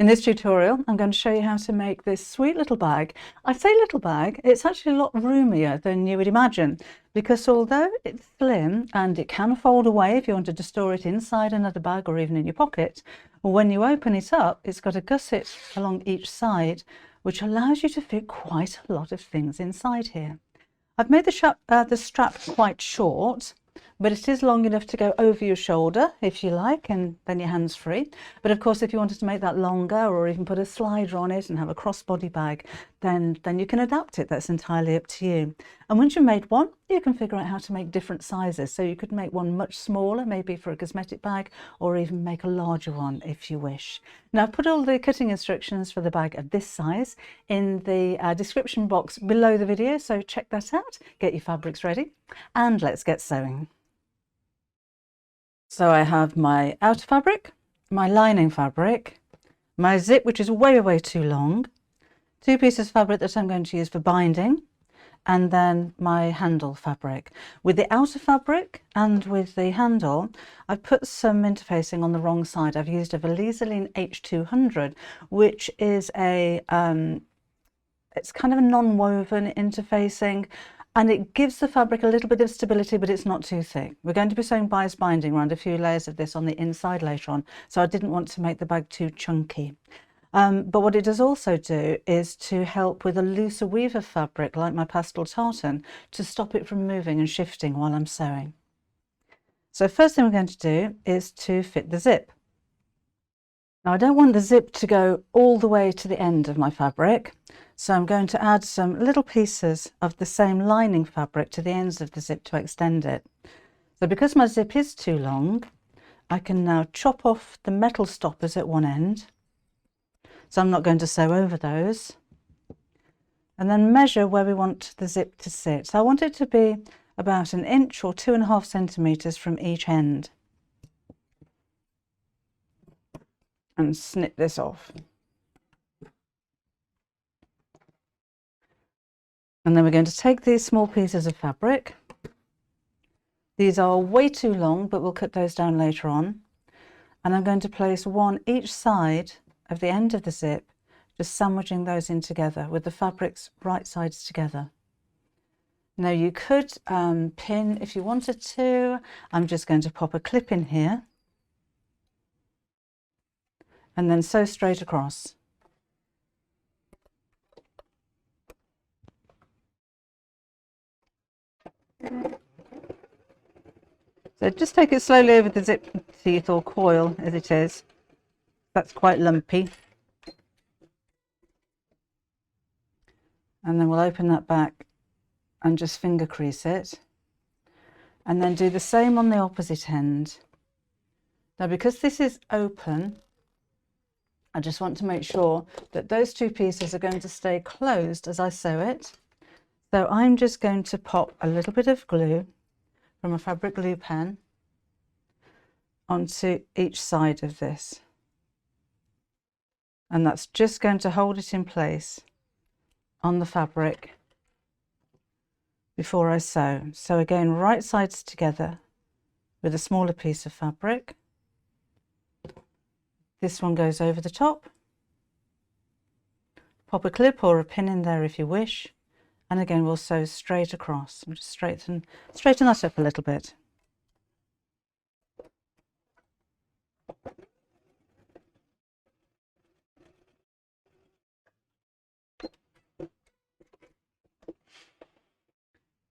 In this tutorial, I'm going to show you how to make this sweet little bag. I say little bag, it's actually a lot roomier than you would imagine, because although it's slim and it can fold away if you wanted to store it inside another bag or even in your pocket, when you open it up, it's got a gusset along each side, which allows you to fit quite a lot of things inside here. I've made the strap quite short, but it is long enough to go over your shoulder if you like, and then your hands free. But of course, if you wanted to make that longer or even put a slider on it and have a crossbody bag, then you can adapt it. That's entirely up to you. And once you've made one, you can figure out how to make different sizes. So you could make one much smaller, maybe for a cosmetic bag, or even make a larger one if you wish. Now, I've put all the cutting instructions for the bag of this size in the description box below the video, so check that out, get your fabrics ready, and let's get sewing. So I have my outer fabric, my lining fabric, my zip, which is way too long, two pieces of fabric that I'm going to use for binding, and then my handle fabric. With the outer fabric and with the handle, I've put some interfacing on the wrong side. I've used a Valiseline H200, which is a, it's kind of a non-woven interfacing, and it gives the fabric a little bit of stability, but it's not too thick. We're going to be sewing bias binding around a few layers of this on the inside later on, so I didn't want to make the bag too chunky. But what it does also do is to help with a looser weave of fabric, like my pastel tartan, to stop it from moving and shifting while I'm sewing. So first thing we're going to do is to fit the zip. Now, I don't want the zip to go all the way to the end of my fabric, so I'm going to add some little pieces of the same lining fabric to the ends of the zip to extend it. So because my zip is too long, I can now chop off the metal stoppers at one end. So I'm not going to sew over those. And then measure where we want the zip to sit. So I want it to be about 1 inch or 2.5 centimeters from each end. And snip this off. And then we're going to take these small pieces of fabric. These are way too long, but we'll cut those down later on. And I'm going to place one each side of the end of the zip, just sandwiching those in together with the fabrics right sides together. Now you could pin if you wanted to. I'm just going to pop a clip in here and then sew straight across. So just take it slowly over the zip teeth or coil as it is. That's quite lumpy. And then we'll open that back and just finger crease it. And then do the same on the opposite end. Now, because this is open, I just want to make sure that those two pieces are going to stay closed as I sew it. So I'm just going to pop a little bit of glue from a fabric glue pen onto each side of this. And that's just going to hold it in place on the fabric before I sew. So again, right sides together with a smaller piece of fabric. This one goes over the top. Pop a clip or a pin in there if you wish. And again, we'll sew straight across. I'll just straighten that up a little bit.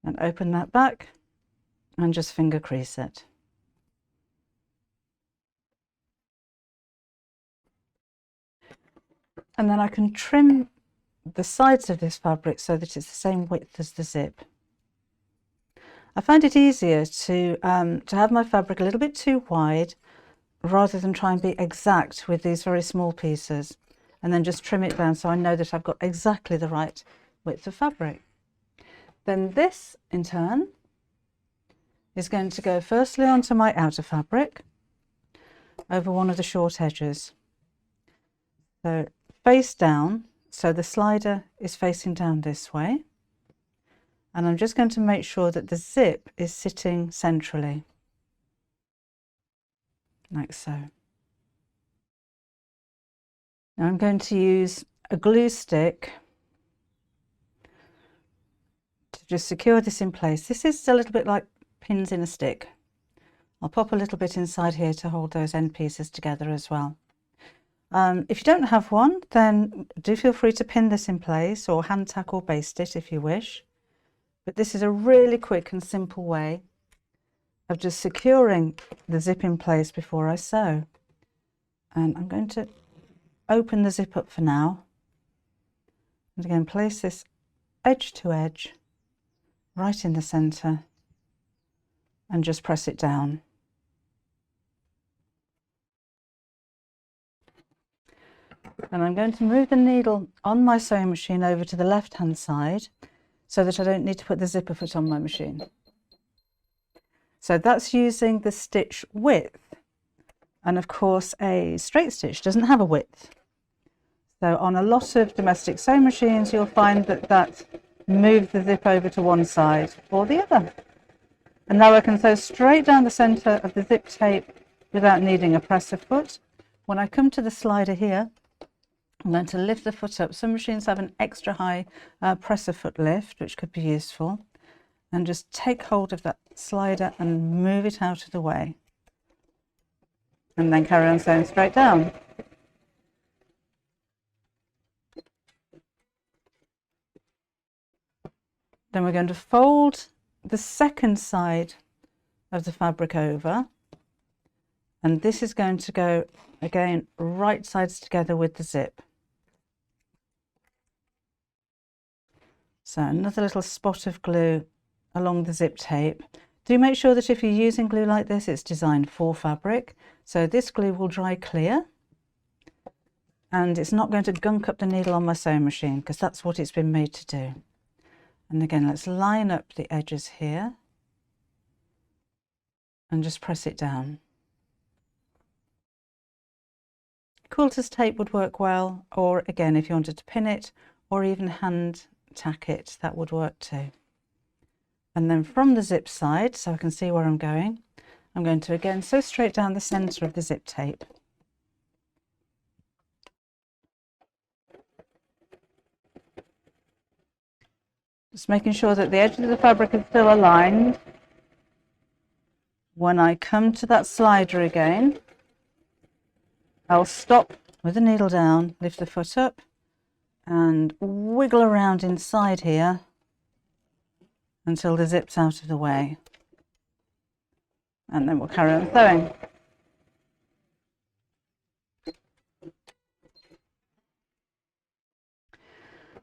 And open that back and just finger crease it. And then I can trim the sides of this fabric so that it's the same width as the zip. I find it easier to have my fabric a little bit too wide rather than try and be exact with these very small pieces, and then just trim it down so I know that I've got exactly the right width of fabric. Then this, in turn, is going to go firstly onto my outer fabric over one of the short edges. So face down, so the slider is facing down this way. And I'm just going to make sure that the zip is sitting centrally, like so. Now I'm going to use a glue stick to just secure this in place. This is a little bit like pins in a stick. I'll pop a little bit inside here to hold those end pieces together as well. If you don't have one, then do feel free to pin this in place or hand tack or baste it if you wish. But this is a really quick and simple way of just securing the zip in place before I sew. And I'm going to open the zip up for now. And again, place this edge to edge right in the centre and just press it down. And I'm going to move the needle on my sewing machine over to the left hand side so that I don't need to put the zipper foot on my machine. So that's using the stitch width, and of course a straight stitch doesn't have a width. So on a lot of domestic sewing machines you'll find that moves the zip over to one side or the other. And now I can sew straight down the centre of the zip tape without needing a presser foot. When I come to the slider here, I'm going to lift the foot up. Some machines have an extra high presser foot lift, which could be useful. And just take hold of that slider and move it out of the way. And then carry on sewing straight down. Then we're going to fold the second side of the fabric over. And this is going to go, again, right sides together with the zip. So another little spot of glue along the zip tape. Do make sure that if you're using glue like this, it's designed for fabric. So this glue will dry clear and it's not going to gunk up the needle on my sewing machine because that's what it's been made to do. And again, let's line up the edges here and just press it down. Quilter's tape would work well, or again, if you wanted to pin it or even hand tack it, that would work too. And then from the zip side, so I can see where I'm going to again sew straight down the centre of the zip tape. Just making sure that the edges of the fabric are still aligned. When I come to that slider again, I'll stop with the needle down, lift the foot up and wiggle around inside here until the zip's out of the way. And then we'll carry on sewing.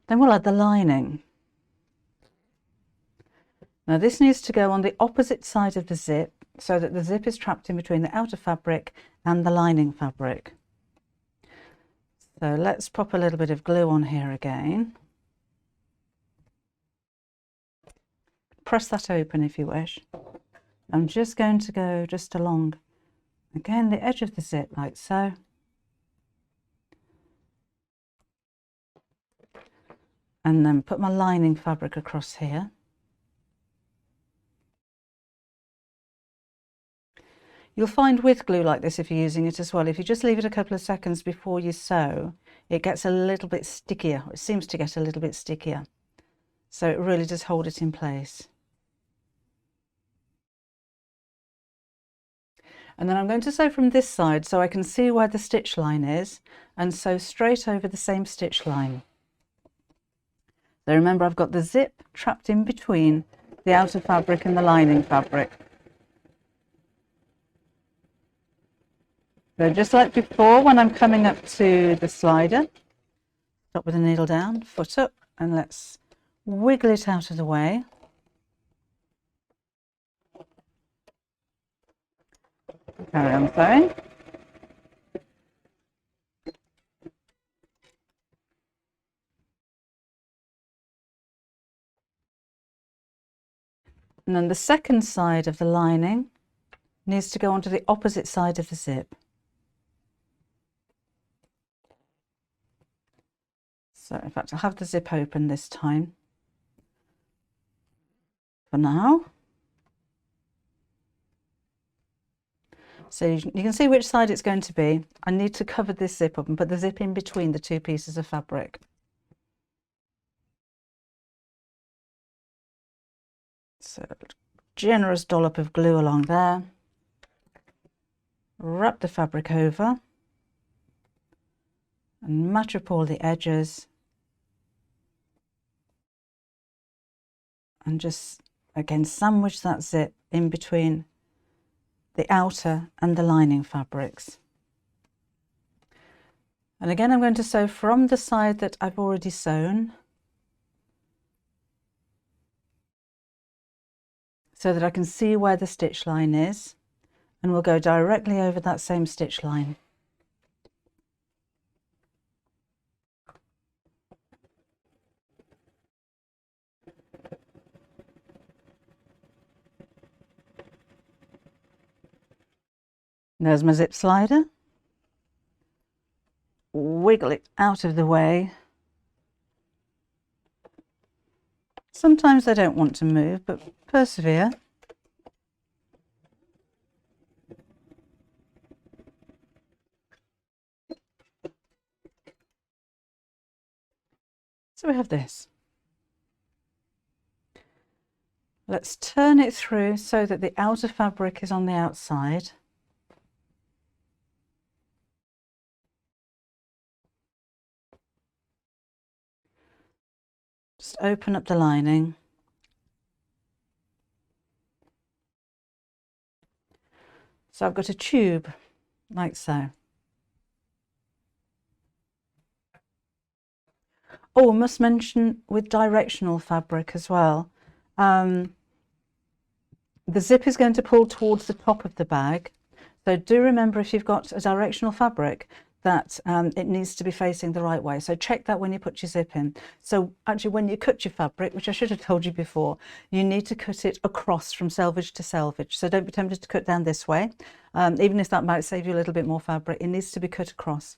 Then we'll add the lining. Now this needs to go on the opposite side of the zip so that the zip is trapped in between the outer fabric and the lining fabric. So let's pop a little bit of glue on here again. Press that open if you wish. I'm just going to go just along, again, the edge of the zip like so. And then put my lining fabric across here. You'll find with glue like this, if you're using it as well, if you just leave it a couple of seconds before you sew, it gets a little bit stickier. It seems to get a little bit stickier. So it really does hold it in place. And then I'm going to sew from this side so I can see where the stitch line is and sew straight over the same stitch line. So remember, I've got the zip trapped in between the outer fabric and the lining fabric. So just like before, when I'm coming up to the slider, stop with the needle down, foot up, and let's wiggle it out of the way. Carry on sewing. And then the second side of the lining needs to go onto the opposite side of the zip. So in fact, I'll have the zip open this time for now. So you can see which side it's going to be. I need to cover this zip up and put the zip in between the two pieces of fabric. So generous dollop of glue along there. Wrap the fabric over and match up all the edges. And just again sandwich that zip in between the outer and the lining fabrics. And again, I'm going to sew from the side that I've already sewn, so that I can see where the stitch line is, and we'll go directly over that same stitch line. There's my zip slider. Wiggle it out of the way. Sometimes they don't want to move, but persevere. So we have this. Let's turn it through so that the outer fabric is on the outside. Just open up the lining. So I've got a tube, like so. Oh, I must mention with directional fabric as well. The zip is going to pull towards the top of the bag. So do remember, if you've got a directional fabric, that it needs to be facing the right way. So check that when you put your zip in. So actually, when you cut your fabric, which I should have told you before, you need to cut it across from selvage to selvage. So don't be tempted to cut down this way. Even if that might save you a little bit more fabric, it needs to be cut across.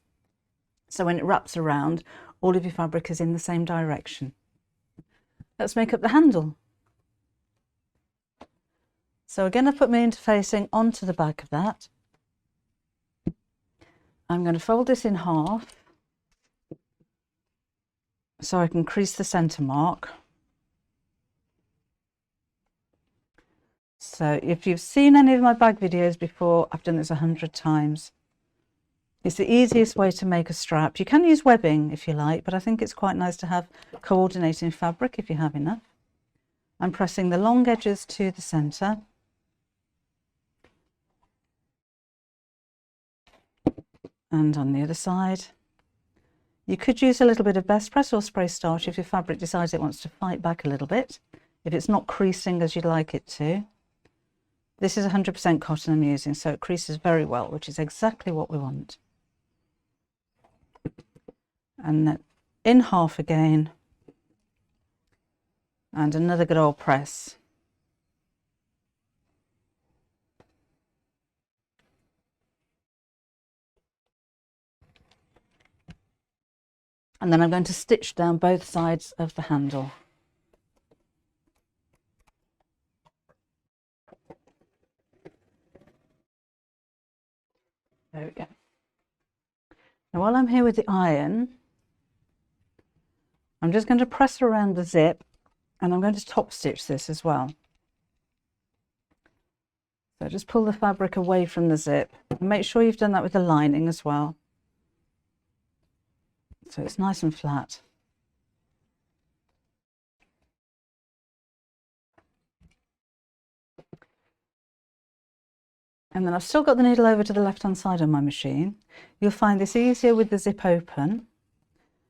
So when it wraps around, all of your fabric is in the same direction. Let's make up the handle. So again, I've put my interfacing onto the back of that. I'm going to fold this in half so I can crease the centre mark. So if you've seen any of my bag videos before, I've done this 100 times. It's the easiest way to make a strap. You can use webbing if you like, but I think it's quite nice to have coordinating fabric if you have enough. I'm pressing the long edges to the centre. And on the other side, you could use a little bit of best press or spray starch if your fabric decides it wants to fight back a little bit, if it's not creasing as you'd like it to. This is 100% cotton I'm using, so it creases very well, which is exactly what we want. And then in half again, and another good old press. And then I'm going to stitch down both sides of the handle. There we go. Now while I'm here with the iron, I'm just going to press around the zip, and I'm going to top stitch this as well. So just pull the fabric away from the zip, and make sure you've done that with the lining as well, so it's nice and flat. And then I've still got the needle over to the left hand side of my machine. You'll find this easier with the zip open.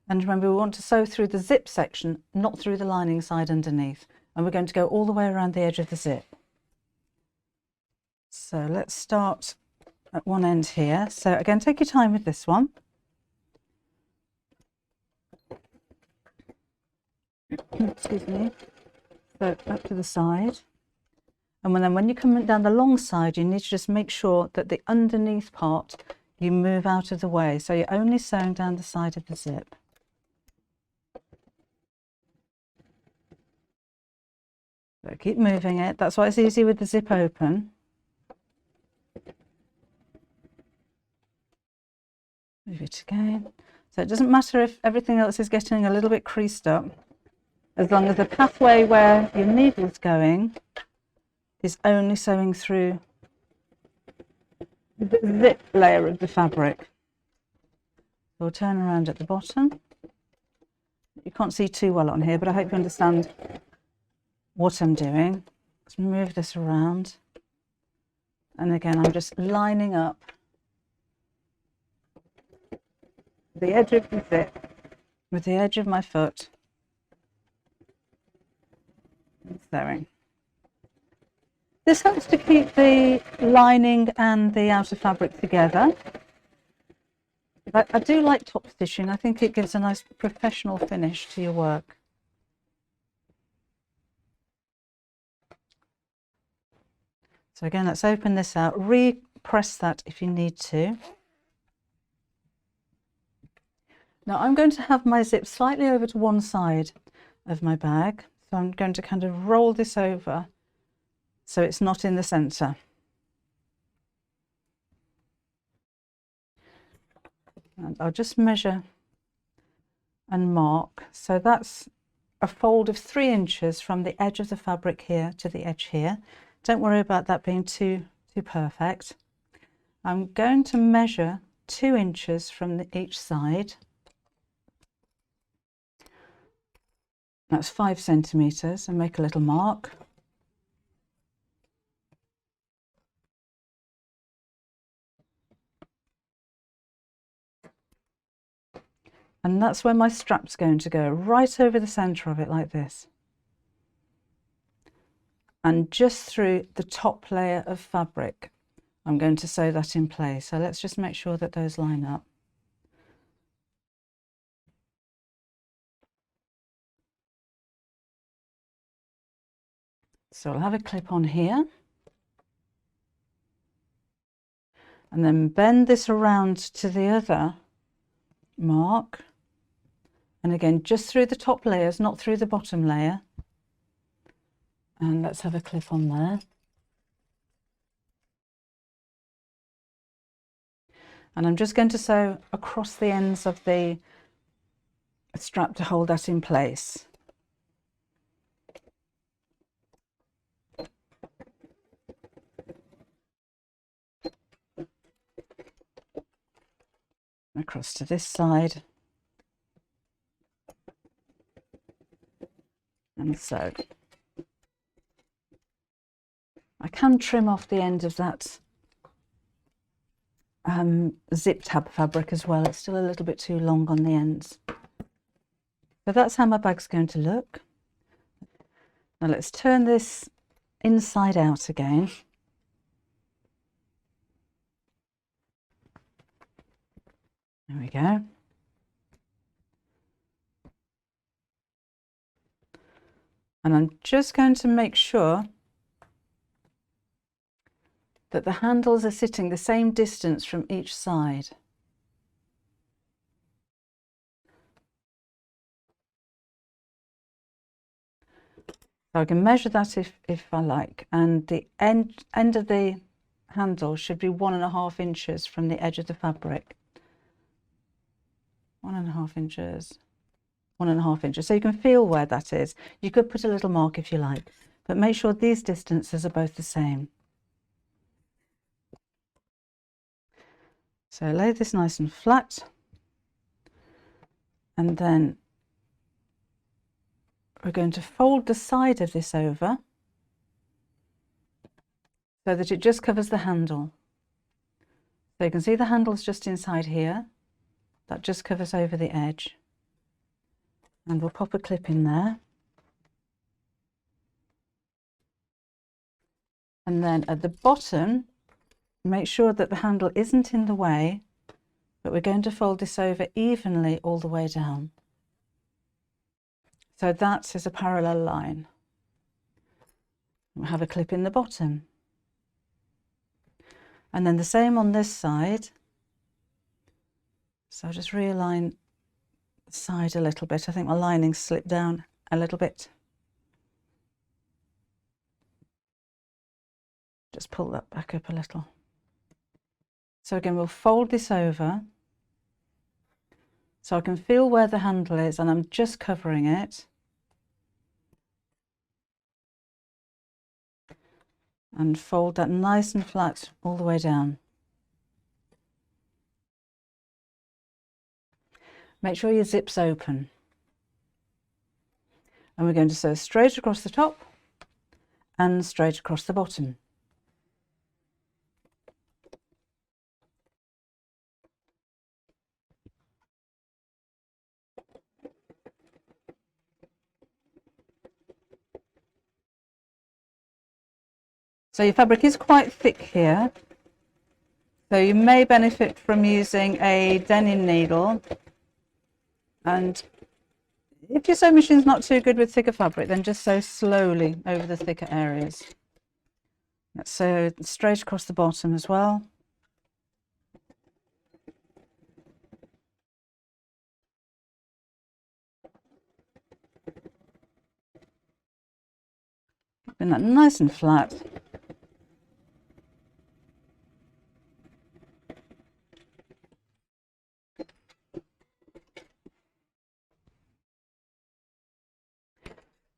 And remember, we want to sew through the zip section, not through the lining side underneath. And we're going to go all the way around the edge of the zip. So let's start at one end here. So again, take your time with this one. Excuse me. So up to the side. And then when you come down the long side, you need to just make sure that the underneath part, you move out of the way. So you're only sewing down the side of the zip. So keep moving it. That's why it's easy with the zip open. Move it again. So it doesn't matter if everything else is getting a little bit creased up, as long as the pathway where your needle's going is only sewing through the zip layer of the fabric. We'll turn around at the bottom. You can't see too well on here, but I hope you understand what I'm doing. Let's move this around. And again, I'm just lining up the edge of the zip with the edge of my foot and sewing. This helps to keep the lining and the outer fabric together. But I do like top stitching. I think it gives a nice professional finish to your work. So again, let's open this out, repress that if you need to. Now I'm going to have my zip slightly over to one side of my bag. So I'm going to kind of roll this over so it's not in the centre. And I'll just measure and mark. So that's a fold of 3 inches from the edge of the fabric here to the edge here. Don't worry about that being too perfect. I'm going to measure 2 inches from each side. That's 5 centimetres, and make a little mark. And that's where my strap's going to go, right over the centre of it like this. And just through the top layer of fabric, I'm going to sew that in place. So let's just make sure that those line up. So I'll have a clip on here. And then bend this around to the other mark. And again, just through the top layers, not through the bottom layer. And let's have a clip on there. And I'm just going to sew across the ends of the strap to hold that in place. Across to this side. And so I can trim off the end of that zip tab fabric as well. It's still a little bit too long on the ends. So that's how my bag's going to look. Now let's turn this inside out again. There we go. And I'm just going to make sure that the handles are sitting the same distance from each side. So I can measure that if I like, and the end of the handle should be 1.5 inches from the edge of the fabric. 1.5 inches. 1.5 inches. So you can feel where that is. You could put a little mark if you like, but make sure these distances are both the same. So lay this nice and flat, and then we're going to fold the side of this over so that it just covers the handle. So you can see the handle's just inside here. That just covers over the edge. And we'll pop a clip in there. And then at the bottom, make sure that the handle isn't in the way, but we're going to fold this over evenly all the way down. So that is a parallel line. We'll have a clip in the bottom. And then the same on this side. So I'll just realign the side a little bit. I think my lining slipped down a little bit. Just pull that back up a little. So again, we'll fold this over So I can feel where the handle is and I'm just covering it. And fold that nice and flat all the way down. Make sure your zip's open. And we're going to sew straight across the top and straight across the bottom. So your fabric is quite thick here, so you may benefit from using a denim needle, and if your sewing machine's not too good with thicker fabric, then just sew slowly over the thicker areas. Let's sew straight across the bottom as well. Keeping that nice and flat.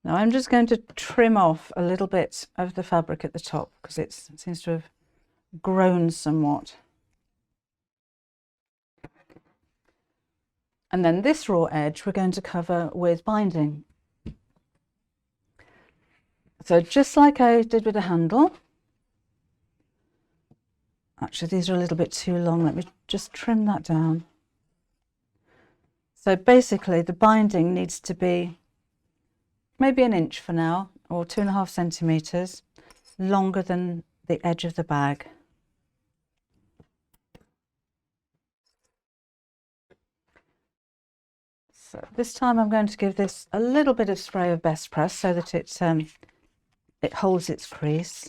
Now I'm just going to trim off a little bit of the fabric at the top because it seems to have grown somewhat. And then this raw edge we're going to cover with binding. So just like I did with the handle, actually these are a little bit too long, let me just trim that down. So basically the binding needs to be maybe an inch for now, or 2.5 centimeters longer than the edge of the bag. So this time I'm going to give this a little bit of spray of best press so that it holds its crease.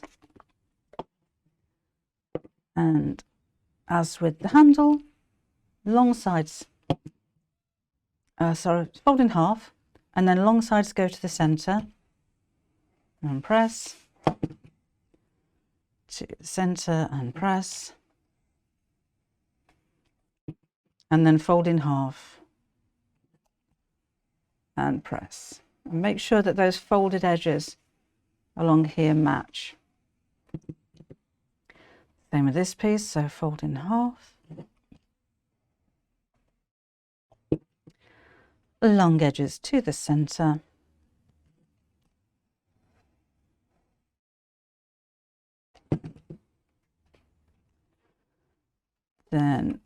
And as with the handle, long sides, fold in half, and then long sides go to the center and press, to the center and press, and then fold in half and press. And make sure that those folded edges along here match. Same with this piece, so fold in half. Long edges to the center. Then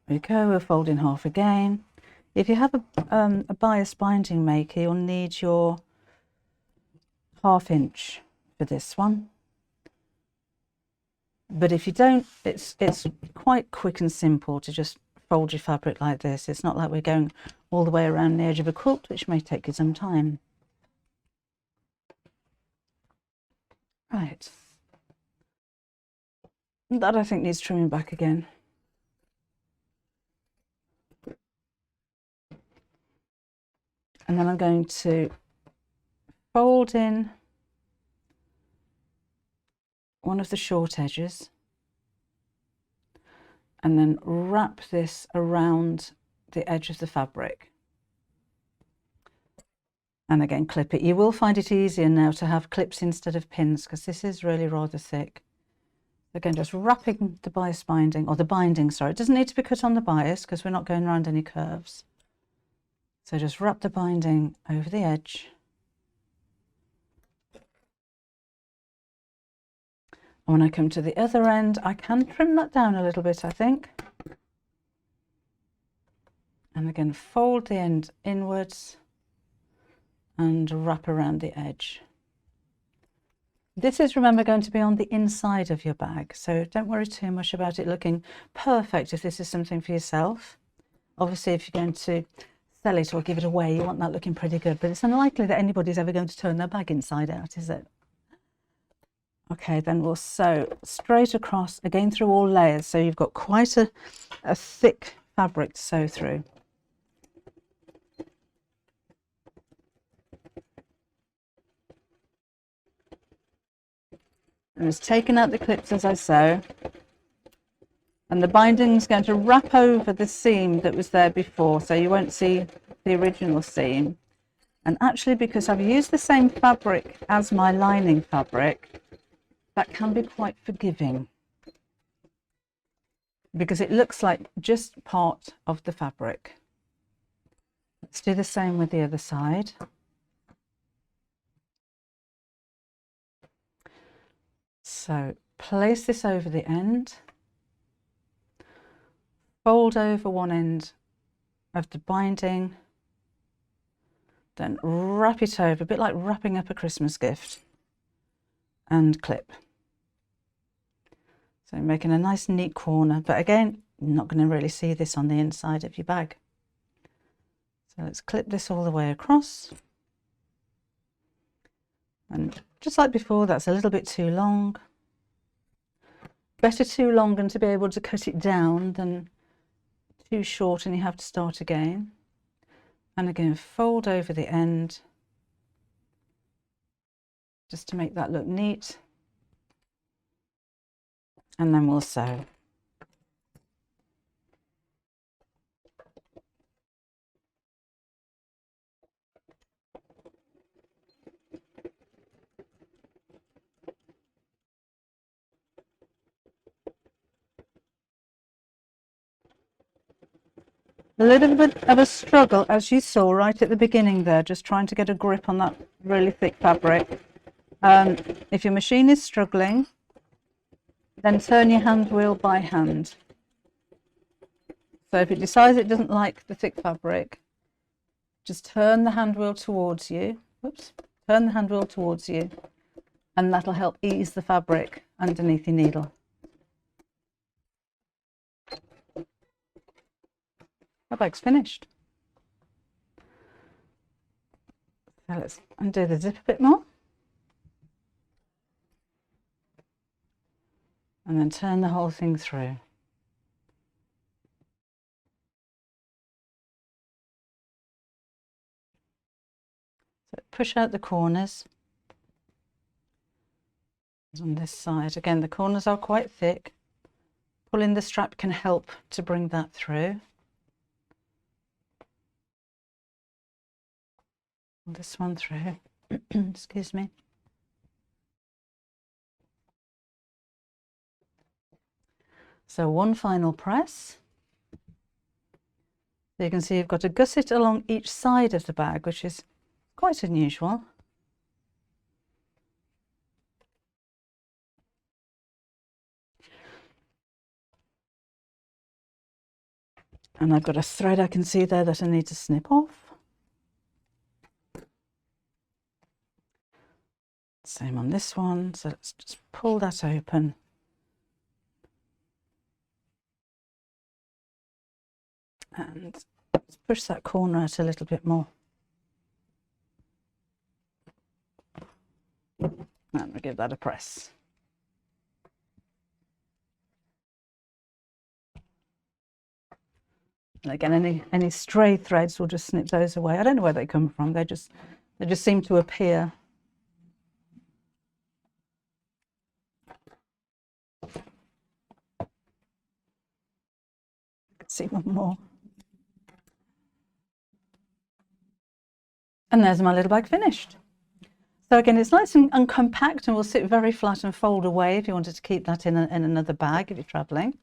we go, we'll fold in half again. If you have a bias binding maker, you'll need your 1/2 inch for this one. But if you don't, it's quite quick and simple to just fold your fabric like this. It's not like we're going all the way around the edge of a quilt, which may take you some time. Right. That I think needs trimming back again. And then I'm going to fold in one of the short edges and then wrap this around the edge of the fabric. And again, clip it. You will find it easier now to have clips instead of pins because this is really rather thick. Again, just wrapping the bias binding, or the binding, sorry. It doesn't need to be cut on the bias because we're not going around any curves. So just wrap the binding over the edge. And when I come to the other end, I can trim that down a little bit, I think. And again, fold the end inwards and wrap around the edge. This is, remember, going to be on the inside of your bag, so don't worry too much about it looking perfect if this is something for yourself. Obviously, if you're going to sell it or give it away, you want that looking pretty good, but it's unlikely that anybody's ever going to turn their bag inside out, is it? Okay, then we'll sew straight across, again through all layers, so you've got quite a thick fabric to sew through. I'm just taking out the clips as I sew. And the binding is going to wrap over the seam that was there before, so you won't see the original seam. And actually, because I've used the same fabric as my lining fabric, that can be quite forgiving, because it looks like just part of the fabric. Let's do the same with the other side. So place this over the end, fold over one end of the binding, then wrap it over, a bit like wrapping up a Christmas gift, and clip. So making a nice neat corner, but again, you're not going to really see this on the inside of your bag. So let's clip this all the way across. And just like before, that's a little bit too long. Better too long and to be able to cut it down than too short and you have to start again. And again, fold over the end just to make that look neat. And then we'll sew. A little bit of a struggle, as you saw right at the beginning there, just trying to get a grip on that really thick fabric. If your machine is struggling, then turn your hand wheel by hand. So if it decides it doesn't like the thick fabric, just turn the hand wheel towards you. Whoops, turn the hand wheel towards you, and that'll help ease the fabric underneath your needle. Our bag's finished. So let's undo the zip a bit more. And then turn the whole thing through. So push out the corners. On this side, again, the corners are quite thick. Pulling the strap can help to bring that through. This one through. Excuse me. So one final press. So you can see you've got a gusset along each side of the bag, which is quite unusual. And I've got a thread I can see there that I need to snip off. Same on this one, so let's just pull that open. And let's push that corner out a little bit more. And we'll give that a press. And again, any stray threads, we'll just snip those away. I don't know where they come from, they just seem to appear. See one more. And there's my little bag finished. So again, it's nice and compact and will sit very flat and fold away if you wanted to keep that in another bag if you're traveling.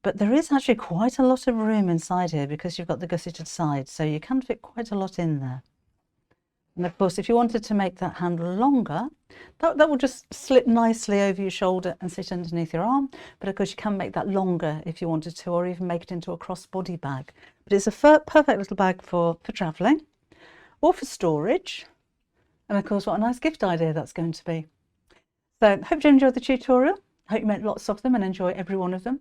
But there is actually quite a lot of room inside here because you've got the gusseted sides, so you can fit quite a lot in there. And of course, if you wanted to make that handle longer, that will just slip nicely over your shoulder and sit underneath your arm. But of course, you can make that longer if you wanted to, or even make it into a crossbody bag. But it's a perfect little bag for travelling or for storage. And of course, what a nice gift idea that's going to be. So hope you enjoyed the tutorial. Hope you make lots of them and enjoy every one of them.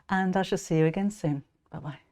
And I shall see you again soon. Bye-bye.